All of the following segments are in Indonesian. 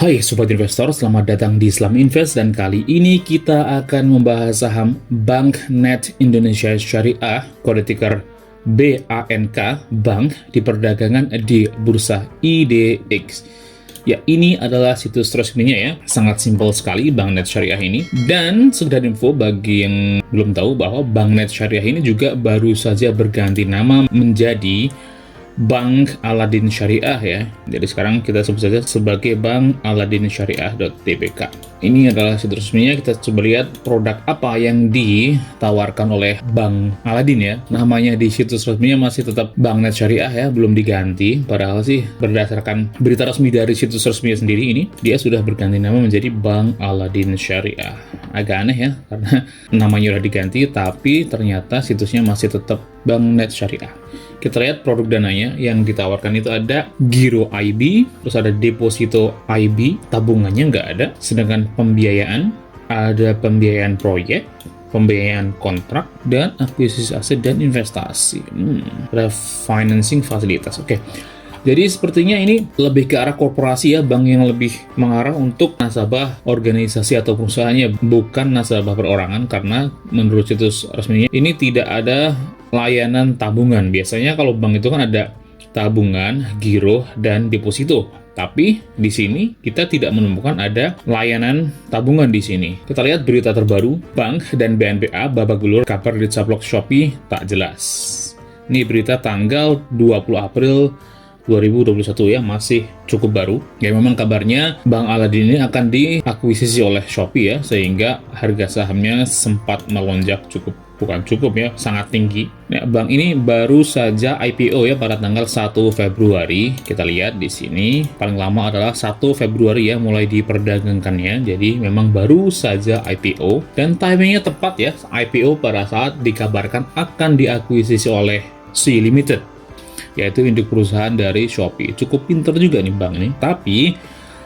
Hai Sobat Investor, selamat datang di Islam Invest dan kali ini kita akan membahas saham Bank Net Indonesia Syariah, kode ticker BANK, Bank di perdagangan di Bursa IDX. Ya, ini adalah situs resminya ya, sangat simpel sekali Bank Net Syariah ini. Dan sekedar info bagi yang belum tahu bahwa Bank Net Syariah ini juga baru saja berganti nama menjadi Bank Aladin Syariah ya. Jadi sekarang kita sebut saja sebagai Bank Aladin Syariah.tbk. Ini adalah situs resminya. Kita coba lihat produk apa yang ditawarkan oleh Bank Aladin ya. Namanya di situs resminya masih tetap Bank Net Syariah ya, belum diganti. Padahal sih berdasarkan berita resmi dari situs resminya sendiri ini, dia sudah berganti nama menjadi Bank Aladin Syariah. Agak aneh ya, karena namanya udah diganti, tapi ternyata situsnya masih tetap Bank Net Syariah. Kita lihat produk dananya yang ditawarkan itu ada Giro IB, terus ada Deposito IB, tabungannya nggak ada, sedangkan pembiayaan, ada pembiayaan proyek, pembiayaan kontrak, dan akuisisi aset dan investasi. Ada financing fasilitas, oke. Jadi sepertinya ini lebih ke arah korporasi ya, bank yang lebih mengarah untuk nasabah organisasi atau perusahaannya, bukan nasabah perorangan, karena menurut situs resminya ini tidak ada layanan tabungan. Biasanya kalau bank itu kan ada tabungan, giro, dan deposito. Tapi di sini kita tidak menemukan ada layanan tabungan di sini. Kita lihat berita terbaru, Bank dan BNPA babak belur, kabar di Caplok Shopee tak jelas. Ini berita tanggal 20 April 2021 ya, masih cukup baru. Ya memang kabarnya Bank Aladin ini akan diakuisisi oleh Shopee ya, sehingga harga sahamnya sempat melonjak sangat tinggi. Nah, bank ini baru saja IPO ya pada tanggal 1 Februari. Kita lihat di sini paling lama adalah 1 Februari ya mulai diperdagangkannya. Jadi memang baru saja IPO dan timingnya tepat ya, IPO pada saat dikabarkan akan diakuisisi oleh Sea Limited, yaitu induk perusahaan dari Shopee. Cukup pinter juga nih bank ini. Tapi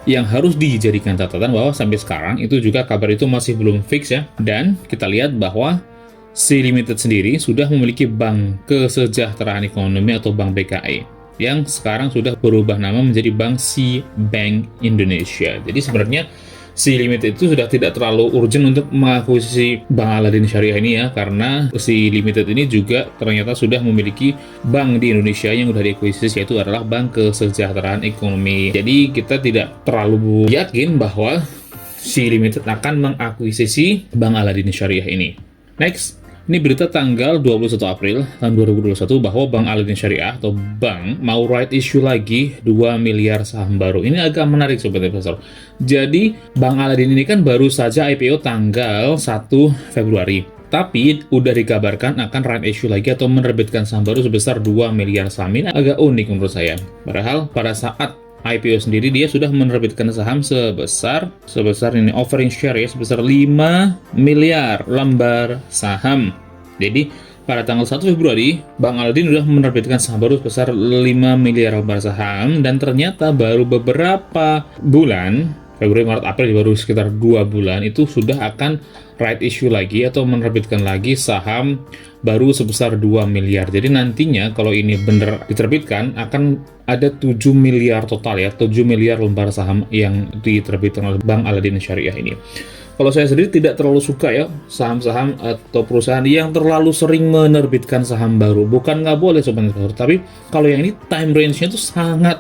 yang harus dijadikan catatan bahwa sampai sekarang itu juga kabar itu masih belum fix ya. Dan kita lihat bahwa Sea Limited sendiri sudah memiliki Bank Kesejahteraan Ekonomi atau Bank BKI yang sekarang sudah berubah nama menjadi Bank Sea Bank Indonesia. Jadi sebenarnya Sea Limited itu sudah tidak terlalu urgent untuk mengakuisisi Bank Aladin Syariah ini ya, karena Sea Limited ini juga ternyata sudah memiliki bank di Indonesia yang sudah diakuisisi, yaitu adalah Bank Kesejahteraan Ekonomi. Jadi kita tidak terlalu yakin bahwa Sea Limited akan mengakuisisi Bank Aladin Syariah ini. Next, ini berita tanggal 21 April tahun 2021 bahwa Bank Aladin Syariah atau bank mau right issue lagi 2 miliar saham baru. Ini agak menarik Sobat Investor. Jadi Bank Aladin ini kan baru saja IPO tanggal 1 Februari. Tapi udah dikabarkan akan right issue lagi atau menerbitkan saham baru sebesar 2 miliar saham. Ini agak unik menurut saya. Padahal pada saat IPO sendiri dia sudah menerbitkan saham sebesar ini offering share ya, sebesar 5 miliar lembar saham. Jadi pada tanggal 1 Februari Bank Aladin sudah menerbitkan saham baru sebesar 5 miliar lembar saham, dan ternyata baru beberapa bulan, Februari, Maret, April, baru sekitar 2 bulan itu sudah akan right issue lagi atau menerbitkan lagi saham baru sebesar 2 miliar. Jadi nantinya kalau ini benar diterbitkan akan ada 7 miliar total ya, 7 miliar lembar saham yang diterbitkan oleh Bank Aladin Syariah ini. Kalau saya sendiri tidak terlalu suka ya saham-saham atau perusahaan yang terlalu sering menerbitkan saham baru. Bukan nggak boleh Sobat Investor, tapi kalau yang ini time range-nya itu sangat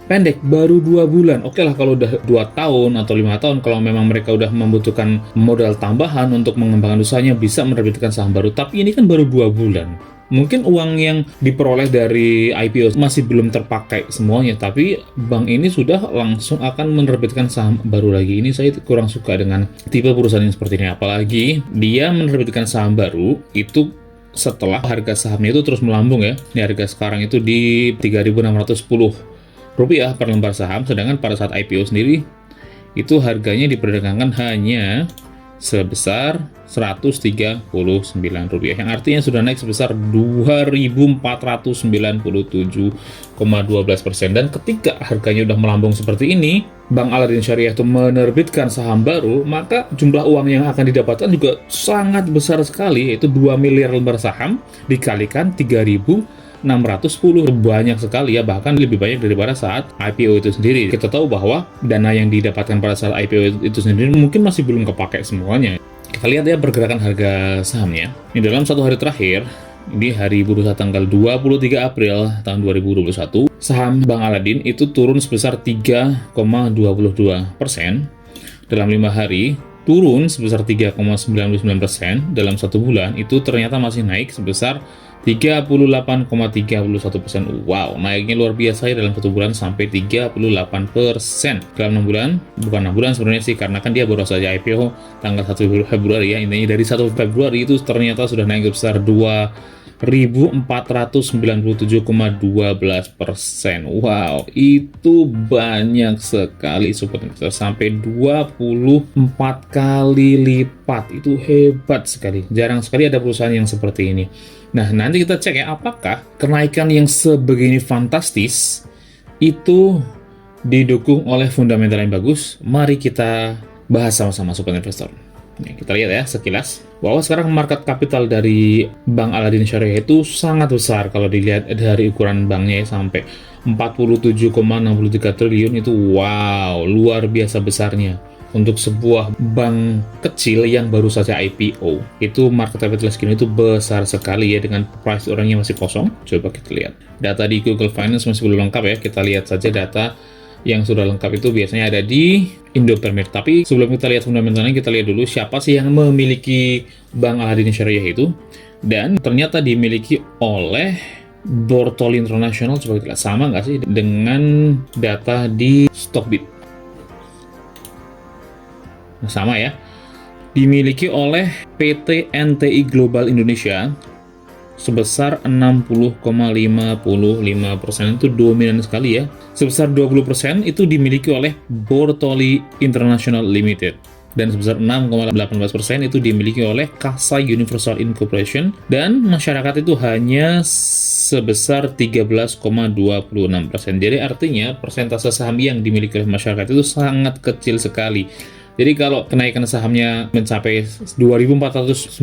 pendek, baru 2 bulan. Oke lah kalau udah 2 tahun atau 5 tahun, kalau memang mereka udah membutuhkan modal tambahan untuk mengembangkan usahanya, bisa menerbitkan saham baru. Tapi ini kan baru 2 bulan. Mungkin uang yang diperoleh dari IPO masih belum terpakai semuanya, tapi bank ini sudah langsung akan menerbitkan saham baru lagi. Ini saya kurang suka dengan tipe perusahaan yang seperti ini. Apalagi dia menerbitkan saham baru itu setelah harga sahamnya itu terus melambung ya. Ini harga sekarang itu di 3.610 rupiah per lembar saham, sedangkan pada saat IPO sendiri itu harganya diperdagangkan hanya sebesar 139 rupiah, yang artinya sudah naik sebesar 2.497,12%. Dan ketika harganya udah melambung seperti ini, Bank Aladin Syariah itu menerbitkan saham baru, maka jumlah uang yang akan didapatkan juga sangat besar sekali, yaitu 2 miliar lembar saham dikalikan 3.000 610, banyak sekali ya, bahkan lebih banyak daripada saat IPO itu sendiri. Kita tahu bahwa dana yang didapatkan pada saat IPO itu sendiri mungkin masih belum kepakai semuanya. Kita lihat ya pergerakan harga sahamnya. Ini dalam satu hari terakhir, di hari bursa tanggal 23 April tahun 2021, saham Bank Aladin itu turun sebesar 3,22%. Dalam 5 hari, turun sebesar 3,99%. Dalam satu bulan, itu ternyata masih naik sebesar 38,31%. Wow, naiknya luar biasa ya dalam satu bulan sampai 38%. Dalam 6 bulan, bukan 6 bulan sebenarnya sih, karena kan dia baru saja IPO tanggal 1 Februari ya. Intinya dari 1 Februari itu ternyata sudah naik sebesar 2.497,12%. Wow, itu banyak sekali sobat investor, sampai 24 kali lipat. Itu hebat sekali. Jarang sekali ada perusahaan yang seperti ini. Nah, nanti kita cek ya, apakah kenaikan yang sebegini fantastis itu didukung oleh fundamental yang bagus. Mari kita bahas sama-sama sobat investor. Nah, kita lihat ya sekilas bahwa sekarang market capital dari Bank Aladin Syariah itu sangat besar. Kalau dilihat dari ukuran banknya sampai 47,63 triliun, itu wow, luar biasa besarnya. Untuk sebuah bank kecil yang baru saja IPO, itu market capitalization itu besar sekali ya, dengan price orangnya masih kosong. Coba kita lihat data di Google Finance, masih belum lengkap ya. Kita lihat saja data yang sudah lengkap itu biasanya ada di Indopermit. Tapi sebelum kita lihat fundamentalnya, kita lihat dulu siapa sih yang memiliki Bank Aladin Syariah itu. Dan ternyata dimiliki oleh Bortoli International. Coba kita lihat, sama nggak sih dengan data di Stockbit? Nah, sama ya. Dimiliki oleh PT NTI Global Indonesia sebesar 60,55%. Itu dominan sekali ya. Sebesar 20% itu dimiliki oleh Bortoli International Limited. Dan sebesar 6,18% itu dimiliki oleh Kasai Universal Incorporation. Dan masyarakat itu hanya sebesar 13,26%. Jadi artinya persentase saham yang dimiliki oleh masyarakat itu sangat kecil sekali. Jadi kalau kenaikan sahamnya mencapai 2.497,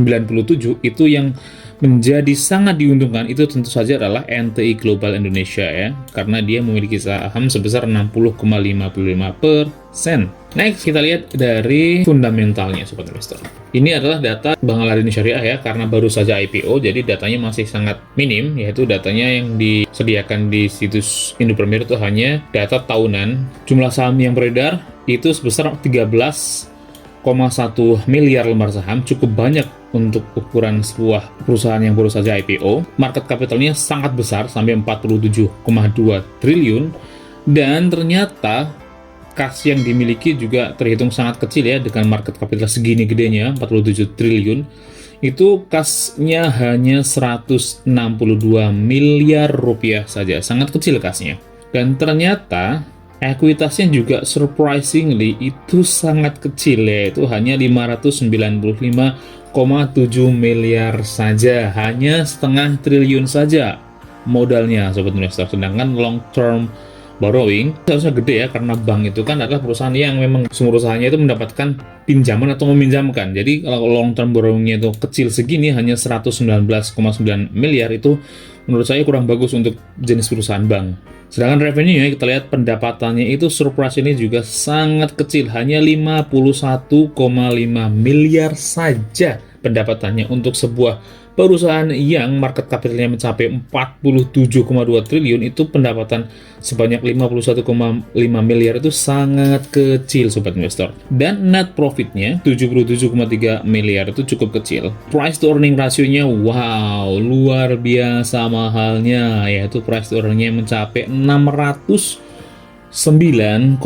itu yang menjadi sangat diuntungkan itu tentu saja adalah NTI Global Indonesia ya, karena dia memiliki saham sebesar 60,55%. Next, kita lihat dari fundamentalnya sobat investor. Ini adalah data Bank Aladin Syariah ya, karena baru saja IPO, jadi datanya masih sangat minim, yaitu datanya yang disediakan di situs Indopermit itu hanya data tahunan. Jumlah saham yang beredar itu sebesar 13,1 miliar lembar saham, cukup banyak untuk ukuran sebuah perusahaan yang baru saja IPO. Market capitalnya sangat besar, sampai 47,2 triliun, dan ternyata kas yang dimiliki juga terhitung sangat kecil ya, dengan market capital segini gedenya, 47 triliun. Itu kasnya hanya 162 miliar rupiah saja, sangat kecil kasnya. Dan ternyata ekuitasnya juga surprisingly itu sangat kecil ya, itu hanya 595,7 miliar saja, hanya setengah triliun saja modalnya sobat investor. Sedangkan long term borrowing seharusnya gede ya, karena bank itu kan adalah perusahaan yang memang sumber usahanya itu mendapatkan pinjaman atau meminjamkan. Jadi kalau long term borrowingnya itu kecil segini, hanya 119,9 miliar, itu menurut saya kurang bagus untuk jenis perusahaan bank. Sedangkan revenue-nya kita lihat pendapatannya itu surprise ini juga sangat kecil, hanya 51,5 miliar saja pendapatannya untuk sebuah perusahaan yang market capitalnya mencapai 47,2 triliun. Itu pendapatan sebanyak 51,5 miliar itu sangat kecil sobat investor. Dan net profitnya 77,3 miliar itu cukup kecil. Price to earning ratio-nya wow, luar biasa mahalnya, yaitu price to earning-nya mencapai 9,80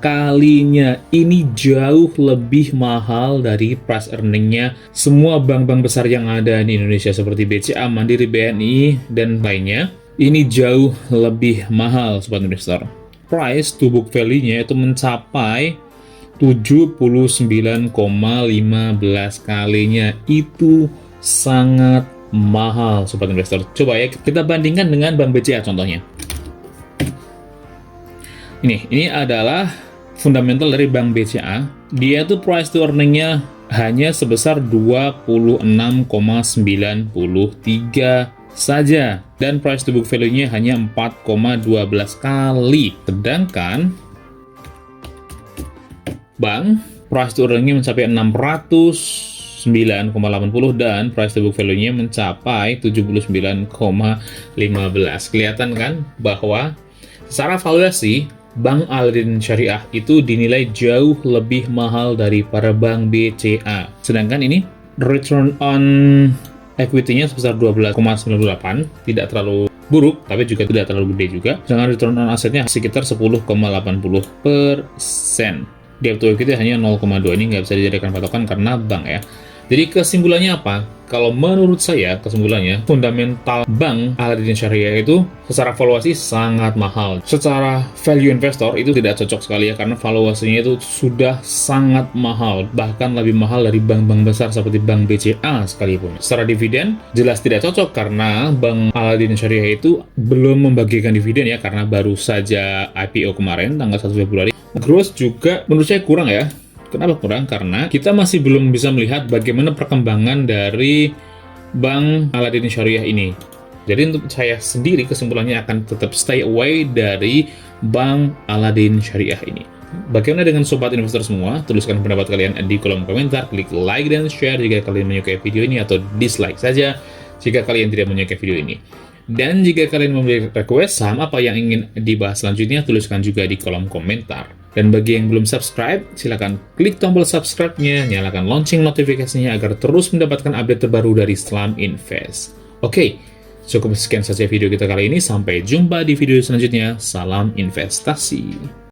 kalinya. Ini jauh lebih mahal dari price earning-nya semua bank-bank besar yang ada di Indonesia seperti BCA, Mandiri, BNI, dan lainnya. Ini jauh lebih mahal sobat investor. Price to book value-nya itu mencapai 79,15 kalinya. Itu sangat mahal sobat investor. Coba ya kita bandingkan dengan Bank BCA contohnya. Ini adalah fundamental dari Bank BCA. Dia tuh price to earning-nya hanya sebesar 26,93 saja. Dan price to book value-nya hanya 4,12 kali. Sedangkan bank price to earning-nya mencapai 609,80 dan price to book value-nya mencapai 79,15. Kelihatan kan bahwa secara valuasi Bank Al-Aladin Syariah itu dinilai jauh lebih mahal daripada Bank BCA. Sedangkan ini return on equity-nya sebesar 12,98, tidak terlalu buruk, tapi juga tidak terlalu gede juga. Sedangkan return on assetnya sekitar 10,80%. Debt to equity hanya 0,2, ini nggak bisa dijadikan patokan karena bank ya. Jadi kesimpulannya apa? Kalau menurut saya, kesimpulannya, fundamental Bank Al-Aladin Syariah itu secara valuasi sangat mahal. Secara value investor itu tidak cocok sekali ya, karena valuasinya itu sudah sangat mahal, bahkan lebih mahal dari bank-bank besar seperti Bank BCA sekalipun. Secara dividen, jelas tidak cocok karena Bank Al-Aladin Syariah itu belum membagikan dividen ya, karena baru saja IPO kemarin, tanggal 1 Februari. Growth juga menurut saya kurang ya. Kenapa kurang? Karena kita masih belum bisa melihat bagaimana perkembangan dari Bank Al-Aladin Syariah ini. Jadi untuk saya sendiri kesimpulannya akan tetap stay away dari Bank Al-Aladin Syariah ini. Bagaimana dengan sobat investor semua? Tuliskan pendapat kalian di kolom komentar, klik like dan share jika kalian menyukai video ini, atau dislike saja jika kalian tidak menyukai video ini. Dan jika kalian memiliki request saham apa yang ingin dibahas selanjutnya, tuliskan juga di kolom komentar. Dan bagi yang belum subscribe, silakan klik tombol subscribe-nya, nyalakan lonceng notifikasinya agar terus mendapatkan update terbaru dari Islam Invest. Oke, cukup sekian saja video kita kali ini. Sampai jumpa di video selanjutnya. Salam investasi.